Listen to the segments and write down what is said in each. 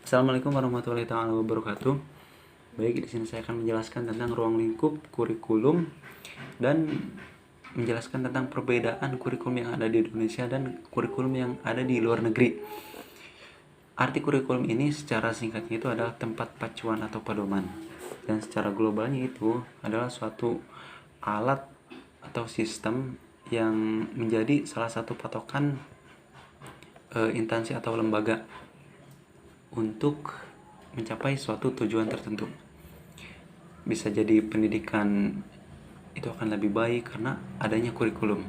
Assalamualaikum warahmatullahi wabarakatuh. Baik, di sini saya akan menjelaskan tentang ruang lingkup kurikulum dan menjelaskan tentang perbedaan kurikulum yang ada di Indonesia dan kurikulum yang ada di luar negeri. Arti kurikulum ini secara singkatnya itu adalah tempat pacuan atau pedoman. Dan secara globalnya itu adalah suatu alat atau sistem yang menjadi salah satu patokan instansi atau lembaga untuk mencapai suatu tujuan tertentu. Bisa jadi pendidikan itu akan lebih baik karena adanya kurikulum.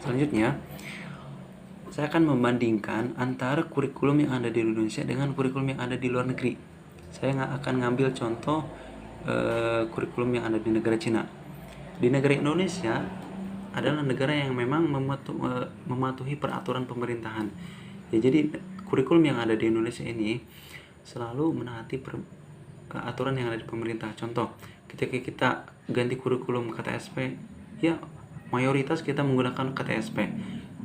Selanjutnya, saya akan membandingkan antara kurikulum yang ada di Indonesia dengan kurikulum yang ada di luar negeri. Saya akan ngambil contoh kurikulum yang ada di negara Cina. Di negara Indonesia adalah negara yang memang mematuhi peraturan pemerintahan. Ya, jadi kurikulum yang ada di Indonesia ini selalu menaati aturan yang ada di pemerintah. Contoh, ketika kita ganti kurikulum KTSP, ya mayoritas kita menggunakan KTSP.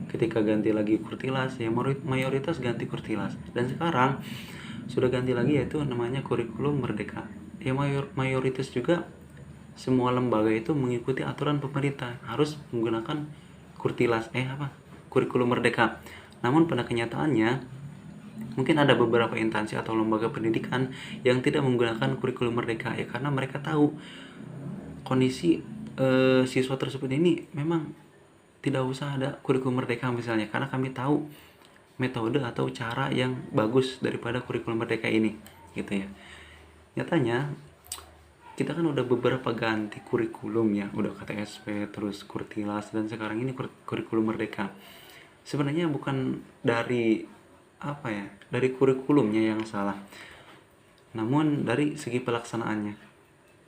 Ketika ganti lagi Kurtilas, ya mayoritas ganti Kurtilas. Dan sekarang sudah ganti lagi, yaitu namanya kurikulum Merdeka. Ya mayoritas juga semua lembaga itu mengikuti aturan pemerintah, harus menggunakan kurikulum Merdeka. Namun pada kenyataannya mungkin ada beberapa instansi atau lembaga pendidikan yang tidak menggunakan kurikulum Merdeka, ya karena mereka tahu kondisi siswa tersebut ini memang tidak usah ada kurikulum Merdeka misalnya, karena kami tahu metode atau cara yang bagus daripada kurikulum Merdeka ini, gitu ya. Nyatanya kita kan udah beberapa ganti kurikulum ya, udah KTSP, terus Kurtilas, dan sekarang ini kurikulum Merdeka. Sebenarnya bukan dari dari kurikulumnya yang salah, namun dari segi pelaksanaannya.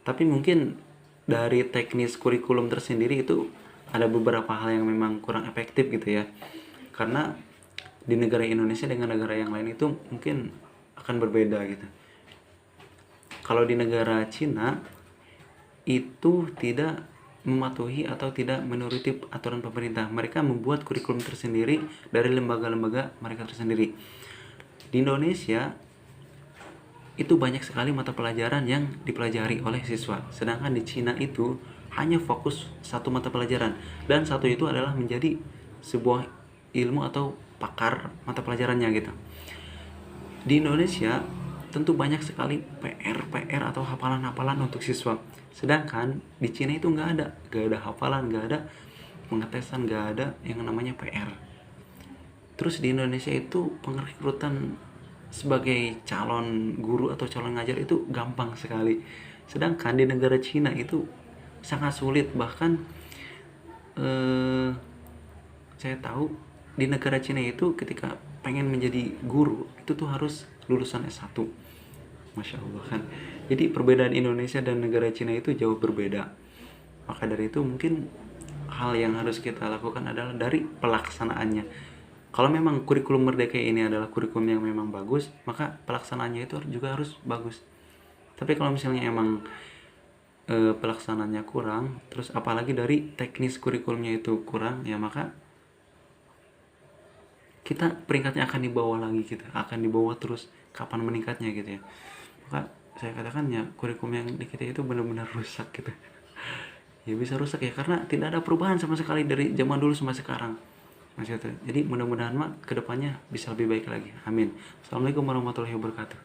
Tapi mungkin dari teknis kurikulum tersendiri itu ada beberapa hal yang memang kurang efektif gitu ya, karena di negara Indonesia dengan negara yang lain itu mungkin akan berbeda gitu. Kalau di negara Cina itu tidak mematuhi atau tidak menuruti aturan pemerintah. Mereka membuat kurikulum tersendiri dari lembaga-lembaga mereka tersendiri. Di Indonesia itu banyak sekali mata pelajaran yang dipelajari oleh siswa. Sedangkan di Cina itu hanya fokus satu mata pelajaran, dan satu itu adalah menjadi sebuah ilmu atau pakar mata pelajarannya gitu. Di Indonesia tentu banyak sekali PR atau hafalan-hafalan untuk siswa. Sedangkan di Cina itu nggak ada hafalan, nggak ada pengetesan, nggak ada yang namanya PR. Terus di Indonesia itu pengrekrutan sebagai calon guru atau calon ngajar itu gampang sekali. Sedangkan di negara Cina itu sangat sulit. Bahkan saya tahu di negara Cina itu ketika pengen menjadi guru itu tuh harus lulusan S1. Masya Allah kan. Jadi perbedaan Indonesia dan negara Cina itu jauh berbeda. Maka dari itu mungkin hal yang harus kita lakukan adalah dari pelaksanaannya. Kalau memang kurikulum Merdeka ini adalah kurikulum yang memang bagus, maka pelaksanaannya itu juga harus bagus. Tapi kalau misalnya emang pelaksanaannya kurang, terus apalagi dari teknis kurikulumnya itu kurang, ya maka kita peringkatnya akan dibawa lagi gitu, akan dibawa terus, kapan meningkatnya gitu ya. Maka saya katakan ya kurikulum yang di kita itu benar-benar rusak gitu. Ya bisa rusak ya karena tidak ada perubahan sama sekali dari zaman dulu sampai sekarang. Jadi mudah-mudahan kedepannya bisa lebih baik lagi. Amin. Assalamualaikum warahmatullahi wabarakatuh.